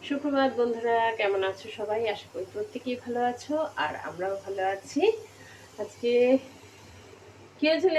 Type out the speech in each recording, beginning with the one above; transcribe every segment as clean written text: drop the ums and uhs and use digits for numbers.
সুপ্রভাত বন্ধুরা, কেমন আছো সবাই? আশা করি প্রত্যেকেই ভালো আছো আর আমরাও ভালো আছি। আজকে কি হয়েছিল?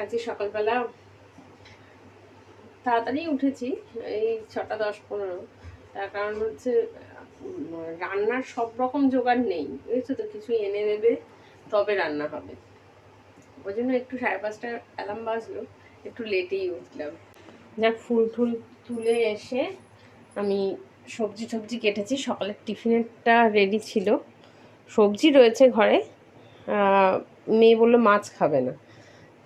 আজকে সকালবেলা তাড়াতাড়ি উঠেছি, এই 6:10-15। তার কারণ হচ্ছে রান্নার সব রকম জোগাড় নেই, বুঝেছো তো, কিছু এনে দেবে তবে রান্না হবে। ওই জন্য একটু 5:30টার অ্যালার্ম বাজলো, একটু লেটেই উঠলাম। যাক, ফুল টুল তুলে এসে আমি সবজি কেটেছি। সকালের টিফিনেরটা রেডি ছিল, সবজি রয়েছে ঘরে। মেয়ে বললো মাছ খাবে না,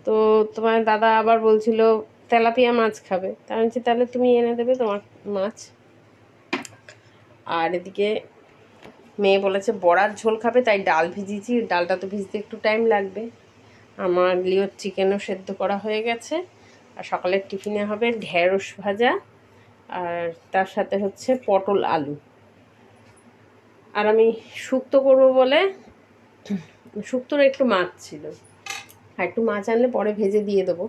তো তোমার দাদা আবার বলছিল তেলাপিয়া মাছ খাবে। তা আমি বলছি তাহলে তুমি এনে দেবে তোমার মাছ। আর এদিকে মেয়ে বলেছে বড়ার ঝোল খাবে, তাই ডাল ভিজিয়েছি। ডালটা তো ভিজতে একটু টাইম লাগবে। আমার লিওর চিকেনও সেদ্ধ করা হয়ে গেছে। আর সকালের টিফিনে হবে ঢেঁড়স ভাজা, আর তার সাথে হচ্ছে পটল আলু। আর আমি শুক্তো করবো বলে শুক্তোর একটু মাছ ছিল, আর একটু মাছ আনলে পরে ভেজে দিয়ে দেবো।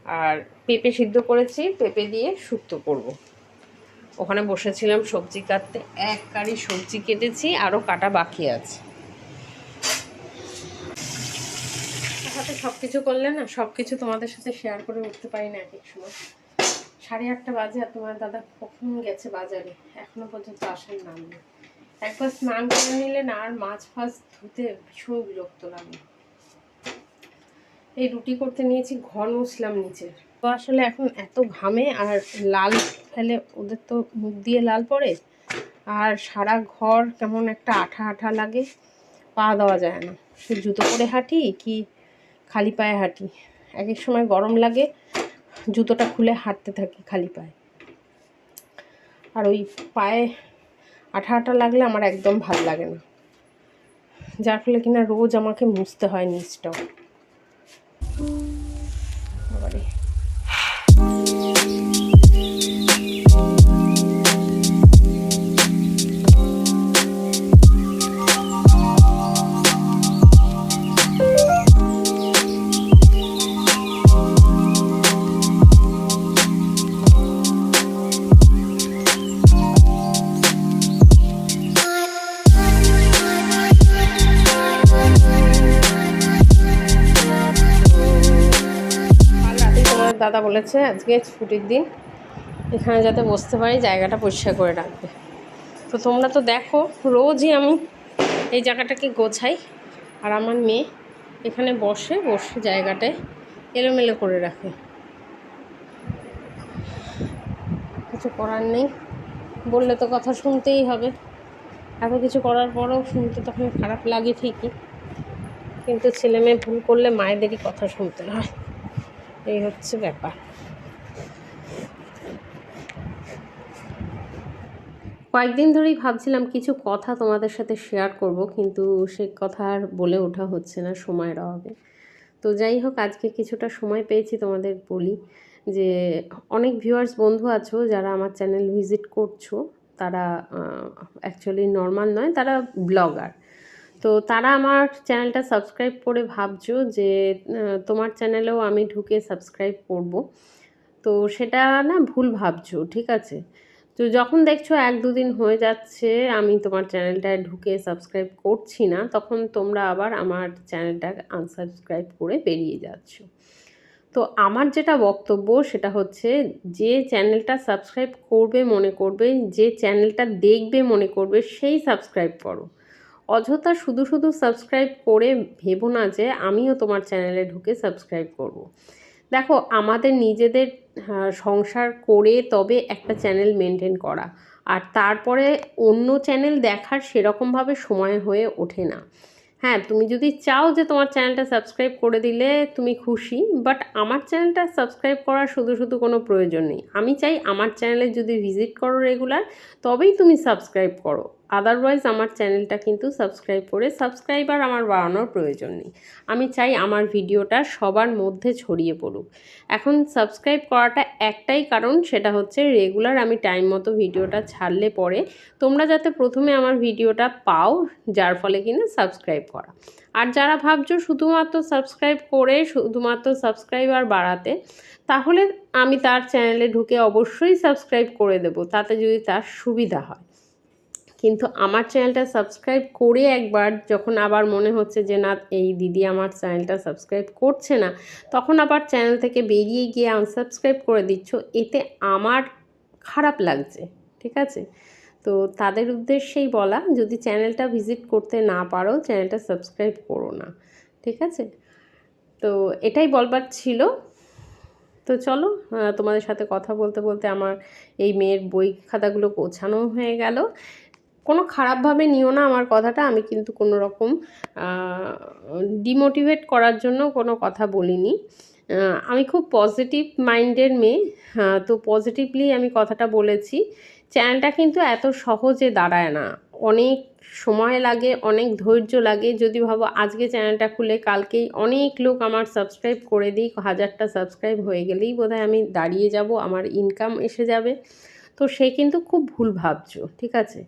আর পেঁপে সিদ্ধ করেছি, পেঁপে দিয়ে শুক্তো করব। ওখানে বসেছিলাম সবজি কাটতে, এক কারি সবজি কেটেছি, আরও কাটা বাকি আছে। সাথে সব কিছু করলে না, সব কিছু তোমাদের সাথে শেয়ার করে উঠতে পারি না। এক এক সময় 8:30 বাজে, আর তোমার দাদা কখন গেছে বাজারে, এখনো পর্যন্ত আসার নাম নেই। একবার স্নান করে নিলে না আর মাছ ফাছ ধুতে ভীষণ বিরক্ত লাগে। এই রুটি করতে নিয়েছি, ঘর মুছলাম নিচে। তো আসলে এখন এত ঘামে আর লাল ফেলে, ওদের তো মুখ দিয়ে লাল পড়ে, আর সারা ঘর কেমন একটা আঠা আঠা লাগে, পা দেওয়া যায় না। সে জুতো পরে হাঁটি কি খালি পায়ে হাঁটি। এক এক সময় গরম লাগে, জুতোটা খুলে হাঁটতে থাকি খালি পায়ে। আর ওই পায়ে আঠা আঠা লাগলে আমার একদম ভালো লাগে না, যার ফলে কিনা রোজ আমাকে মুছতে হয় নিচটাও। বাবারে, দাদা বলেছে আজকে ছুটির দিন, এখানে যাতে বসতে পারি, জায়গাটা পরিষ্কার করে রাখবে। তো তোমরা তো দেখো রোজই আমি এই জায়গাটাকে গোছাই, আর আমার মেয়ে এখানে বসে বসে জায়গাটায় এলোমেলো করে রাখে। কিছু করার নেই, বললে তো কথা শুনতেই হবে। এত কিছু করার পরেও শুনতে তখন খারাপ লাগে ঠিকই, কিন্তু ছেলে মেয়ে ভুল করলে মায়েদেরই কথা শুনতে হয়, এই হচ্ছে ব্যাপার। কয়েকদিন ধরেই ভাবছিলাম কিছু কথা তোমাদের সাথে শেয়ার করব, কিন্তু সে কথা আর বলে ওঠা হচ্ছে না সময়ের অভাবে। তো যাই হোক, আজকে কিছুটা সময় পেয়েছি তোমাদের বলি যে অনেক ভিউয়ার্স বন্ধু আছো যারা আমার চ্যানেল ভিজিট করছো, তারা অ্যাকচুয়ালি নর্মাল নয়, তারা ব্লগার। তো তারা আমার চ্যানেলটা সাবস্ক্রাইব করে ভাবছো যে তোমার চ্যানেলেও আমি ঢুকে সাবস্ক্রাইব করব। তো সেটা না, ভুল ভাবছো, ঠিক আছে? তো যখন দেখছো 1-2 দিন হয়ে যাচ্ছে আমি তোমার চ্যানেলটায় ঢুকে সাবস্ক্রাইব করছি না, তখন তোমরা আবার আমার চ্যানেলটা আনসাবস্ক্রাইব করে বেরিয়ে যাচ্ছ। তো আমার যেটা বক্তব্য সেটা হচ্ছে, যে চ্যানেলটা সাবস্ক্রাইব করবে মনে করবে, যে চ্যানেলটা দেখবে মনে করবে, সেই সাবস্ক্রাইব করো। অযথা শুধু শুধু সাবস্ক্রাইব করে ভেবো না যে আমিও তোমার চ্যানেলে ঢুকে সাবস্ক্রাইব করব। দেখো, আমাদের নিজেদের সংসার করে তবে একটা চ্যানেল মেনটেন করা, আর তারপরে অন্য চ্যানেল দেখার সেরকমভাবে সময় হয়ে ওঠে না। হ্যাঁ, তুমি যদি চাও যে তোমার চ্যানেলটা সাবস্ক্রাইব করে দিলে তুমি খুশি, বাট আমার চ্যানেলটা সাবস্ক্রাইব করার শুধু শুধু কোনো প্রয়োজন নেই। আমি চাই আমার চ্যানেলে যদি ভিজিট করো রেগুলার, তবেই তুমি সাবস্ক্রাইব করো। আদারওয়াইজ আমার চ্যানেলটা কিন্তু সাবস্ক্রাইব করে সাবস্ক্রাইবার আমার বাড়ানোর প্রয়োজন নেই। আমি চাই আমার ভিডিওটা সবার মধ্যে ছড়িয়ে পড়ুক। এখন সাবস্ক্রাইব করাটা একটাই কারণ, সেটা হচ্ছে রেগুলার আমি টাইম মতো ভিডিওটা ছাড়লে পরে তোমরা যাতে প্রথমে আমার ভিডিওটা পাও, যার ফলে কিনা সাবস্ক্রাইব করা। আর যারা ভাবছো শুধুমাত্র সাবস্ক্রাইব করে শুধুমাত্র সাবস্ক্রাইবার বাড়াতে, তাহলে আমি তার চ্যানেলে ঢুকে অবশ্যই সাবস্ক্রাইব করে দেব, তাতে যদি তার সুবিধা হয়। কিন্তু আমার চ্যানেলটা সাবস্ক্রাইব করে একবার যখন আবার মনে হচ্ছে যে না, এই দিদি আমার চ্যানেলটা সাবস্ক্রাইব করছে না, তখন আবার চ্যানেল থেকে বেরিয়ে গিয়ে আনসাবস্ক্রাইব করে দিচ্ছ, এতে আমার খারাপ লাগছে। ঠিক আছে? তো তাদের উদ্দেশ্যেই বলা, যদি চ্যানেলটা ভিজিট করতে না পারো চ্যানেলটা সাবস্ক্রাইব করো না। ঠিক আছে? তো এটাই বলবার ছিল। তো চলো, তোমাদের সাথে কথা বলতে বলতে আমার এই মেয়ের বই খাতাগুলো গোছানো হয়ে গেল। কোনো খারাপভাবে নিও না আমার কথাটা, আমি কিন্তু কোনো রকম ডিমোটিভেট করার জন্য কোনো কথা বলিনি। আমি খুব পজিটিভ মাইন্ডের মেয়ে, তো পজিটিভলি আমি কথাটা বলেছি। চ্যানেলটা কিন্তু এত সহজে দাঁড়ায় না, অনেক সময় লাগে, অনেক ধৈর্য লাগে। যদি ভাবো আজকে চ্যানেলটা খুলে কালকেই অনেক লোক আমার সাবস্ক্রাইব করে দিই, 1000টা সাবস্ক্রাইব হয়ে গেলেই বোধহয় আমি দাঁড়িয়ে যাব, আমার ইনকাম এসে যাবে, তো সে কিন্তু খুব ভুল ভাবছো। ঠিক আছে?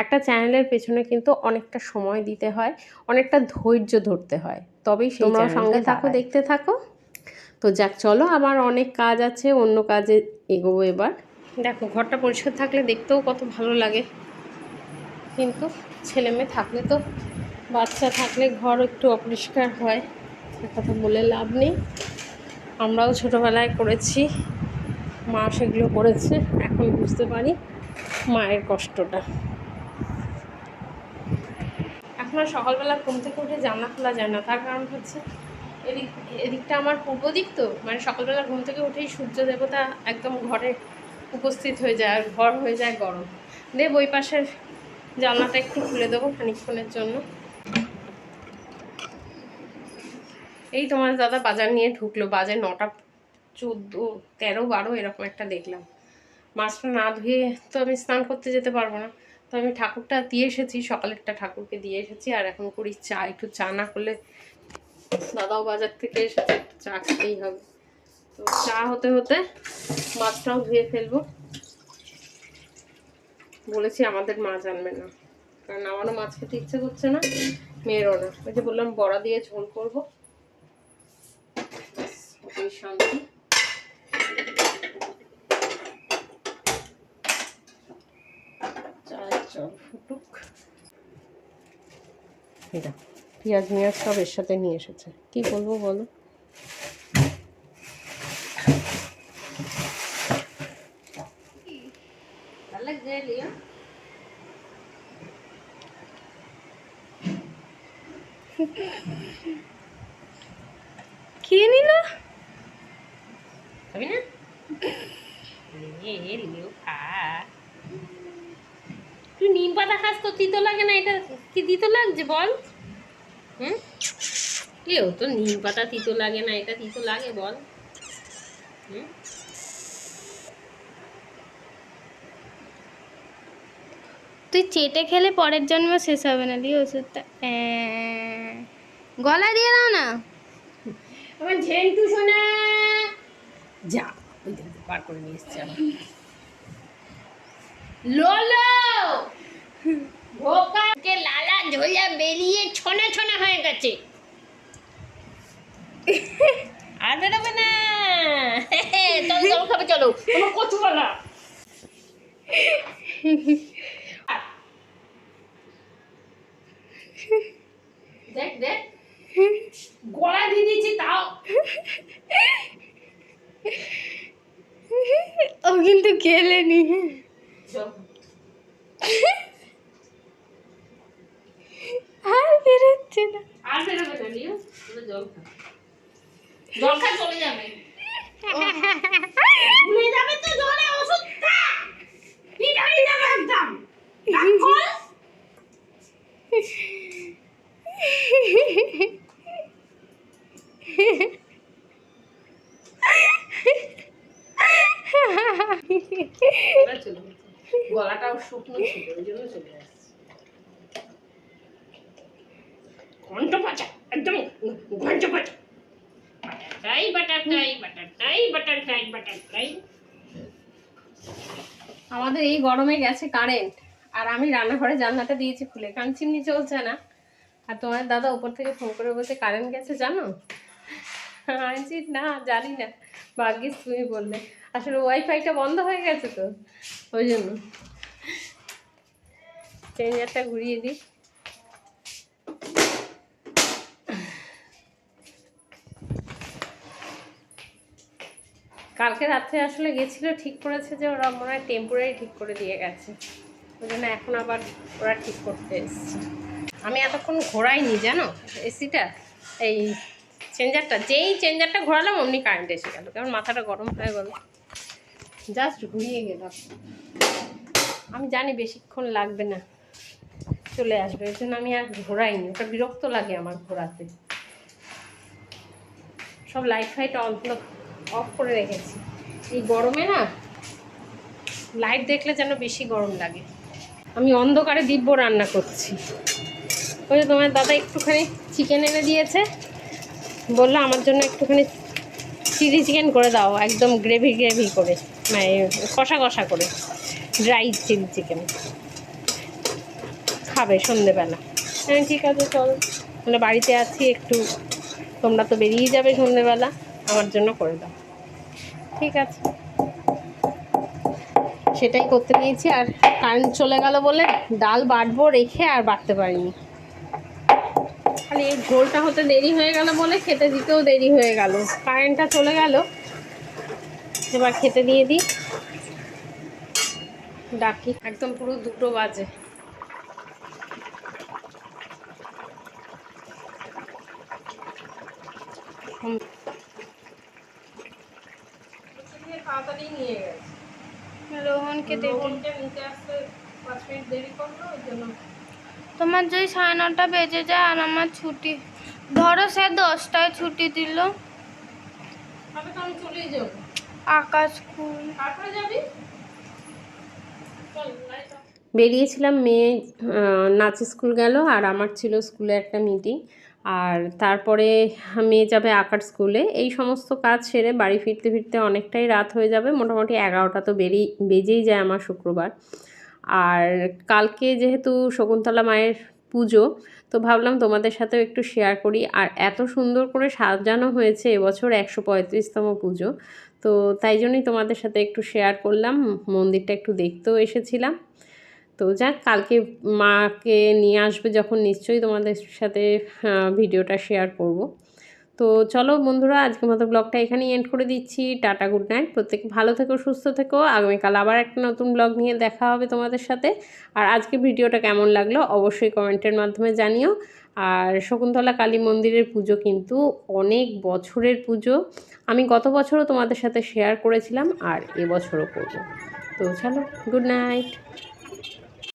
একটা চ্যানেলের পেছনে কিন্তু অনেকটা সময় দিতে হয়, অনেকটা ধৈর্য ধরতে হয়, তবেই সেই তোমরাও সঙ্গে থাকো, দেখতে থাকো। তো যাক, চলো, আমার অনেক কাজ আছে, অন্য কাজে এগোবো এবার। দেখো, ঘরটা পরিষ্কার থাকলে দেখতেও কত ভালো লাগে, কিন্তু ছেলে মেয়ে থাকলে তো, বাচ্চা থাকলে ঘর একটু অপরিষ্কার হয়, কথা বলে লাভ নেই। আমরাও ছোটোবেলায় করেছি, মা সেগুলো করেছে, এখন বুঝতে পারি মায়ের কষ্টটা। এখন আর সকালবেলা ঘুম থেকে উঠে জানলা খোলা যায় না, তার কারণ হচ্ছে এদিকটা আমার পূর্ব দিক, তো মানে সকালবেলা ঘুম থেকে উঠেই সূর্য দেবতা একদম ঘরে উপস্থিত হয়ে যায়, আর ঘর হয়ে যায় গরম। ওই পাশের জানলাটা একটু খুলে দেবো খানিকক্ষণের জন্য। এই তোমার দাদা বাজার নিয়ে ঢুকলো, বাজে 9টা 14, 13, 12 এরকম একটা দেখলাম। মাছটা না ধুয়ে তো আমি স্নান করতে যেতে পারবো না, তো আমি ঠাকুরটা দিয়ে এসেছি, সকালেরটা ঠাকুরকে দিয়ে এসেছি, আর এখন করি চা। একটু চা না করলে, দাদাও বাজার থেকে এসেছে, একটু চা খেতেই হবে। তো চা হতে হতে মাছটাও ধুয়ে ফেলবো। বলেছি আমাদের মাছ আনবে না, কারণ আমারও মাছ খেতে ইচ্ছে করছে না, মেয়েরও না। ওই যে বললাম বড়া দিয়ে ঝোল করবো, শান্তি। চায়ের জল ফুটুক। এটা পেঁয়াজ মেয়াজ সব এর সাথে নিয়ে এসেছে, কি বলবো বলো। খেয়ে নি না, খাবি না? তুই নিম পাতা খাস তো তিতো লাগে না? এটা কি তিতো লাগছে বল? হুম, কেউ তো নিম পাতা তিতো লাগে না, এটা তিতো লাগে বল? হুম, তুই চেটে খেলে পরের জন্ম শেষ হবে না, দিয়ে ওষুধটা গলা দিয়ে দাও না। আমার ঝেন্টু শোনা যা, ওই দেখতে পার করে নিয়ে এসছে আবার। লোলো ভোকাকে লালা ঝোলা বেরিয়ে ছোনা ছোনা হয়ে গেছে, আর বেরোবে না। চলো জল খাবে, চলো তোমার কচু বলা। দেখ দেখ, গলা দিয়ে দিয়েছি তাও। ও কিন্তু খেলেনি। আর বেরোচ্ছে না, আর বেরোবে না, নিও জল খা, জল খা, চলে যাবে, ভুলে যাবে তো জলে ওষুধ খা, পিঠ হয়ে যাবে একদম। গলাটাও শুকনো ছিল, ওই জন্য চলে আসছে। ঘন্ট পাচা, একদম ঘন্ট পাচা। বাটারটাই বাটারটাই বাটারটাই বাটারটাই বাটারটাই। আমাদের এই গরমে গেছে কারেন্ট, আর আমি রান্নাঘরে জানলাটা দিয়েছি খুলে, কারণ চিমনি চলছে না। আর তোমার দাদা উপর থেকে ফোন করে বলছে কারেন্ট গেছে জানো। আমি না জানি না, ভাগ্যিস তুমি বললে। আসলে ওয়াইফাইটা বন্ধ হয়ে গেছে তো, ওই জন্য। চেঞ্জারটা ঘুরিয়ে দিই। কালকে রাত্রে আসলে গেছিলো, ঠিক করেছে যে ওরা মনে হয় টেম্পোরারি ঠিক করে দিয়ে গেছে, ওই জন্য এখন আবার ওরা ঠিক করতে এসছে। আমি এতক্ষণ ঘোরাইনি জানো এসিটা, এই চেঞ্জারটা, যেই চেঞ্জারটা ঘোরালাম অমনি কারেন্ট এসে গেল, কারণ মাথাটা গরম হয়ে গেল, জাস্ট ঘুরিয়ে গেলাম। আমি জানি বেশিক্ষণ লাগবে না, চলে আসবে, ওই জন্য আমি আর ঘোরাইনি, ওটা বিরক্ত লাগে আমার ঘোরাতে। সব লাইট ফাইট অফ করে রেখেছি, এই গরমে না লাইট দেখলে যেন বেশি গরম লাগে। আমি অন্ধকারে দিব্য রান্না করছি। ওই যে তোমার দাদা একটুখানি চিকেন এনে দিয়েছে, বললো আমার জন্য একটুখানি চিলি চিকেন করে দাও, একদম গ্রেভি গ্রেভি করে, মানে কষা কষা করে, ড্রাই চিলি চিকেন খাবে সন্ধেবেলা। হ্যাঁ ঠিক আছে চল, মানে বাড়িতে আছি একটু, তোমরা তো বেরিয়ে যাবে সন্ধেবেলা, আমার জন্য করে দাও। ঠিক আছে, সেটাই করতে নিয়েছি। আর কারেন্ট চলে গেল বলে ডাল বাটবো রেখে আর বাটতে পারিনি, খালি এই ঝোলটা হতে দেরি হয়ে গেল বলে খেতে দিতেও দেরি হয়ে গেল। কারেন্টটা চলে গেল, এবার খেতে দিয়ে দিই, ডাকি। একদম পুরো 2টো বাজে। তাড়াতাড়ি নিয়ে গেছে, রোহনকে দেবো। নিতে আসতে 5 মিনিট দেরি করলো, ওই জন্য। তোমার যদি 9:30 বেজে যায় আর আমার ছুটি, ধরো সে 10টায় ছুটি দিল, তবে তো আমি চলেই যাবো। আকাশ স্কুল তারপরে যাবি? বেরিয়েছিলাম, মেয়ে নাচের স্কুল গেল, আর আমার ছিল স্কুলে একটা মিটিং, আর তারপরে মেয়ে যাবে আঁকার স্কুলে। এই সমস্ত কাজ সেরে বাড়ি ফিরতে ফিরতে অনেকটাই রাত হয়ে যাবে, মোটামুটি 11টা তো বেজেই যায় আমার শুক্রবার। আর কালকে যেহেতু শকুন্তলা মায়ের পুজো, তো ভাবলাম তোমাদের সাথেও একটু শেয়ার করি। আর এত সুন্দর করে সাজানো হয়েছে এবছর 135তম পুজো, তো তাই জন্যই তোমাদের সাথে একটু শেয়ার করলাম, মন্দিরটা একটু দেখতেও এসেছিলাম। তো যাক, কালকে মাকে নিয়ে আসবে যখন নিশ্চয়ই তোমাদের সাথে ভিডিওটা শেয়ার করব। তো চলো বন্ধুরা, আজকের মতো ব্লগটা এখানেই এন্ড করে দিচ্ছি। টাটা, গুড নাইট, প্রত্যেকে ভালো থেকো, সুস্থ থেকো। আগামীকাল আবার একটা নতুন ব্লগ নিয়ে দেখা হবে তোমাদের সাথে। আর আজকে ভিডিওটা কেমন লাগলো অবশ্যই কমেন্টের মাধ্যমে জানিও। আর শকুন্তলা কালী মন্দিরের পুজো কিন্তু অনেক বছরের পুজো, আমি গত বছরও তোমাদের সাথে শেয়ার করেছিলাম, আর এবছরও করব। তো চলো, গুড নাইট।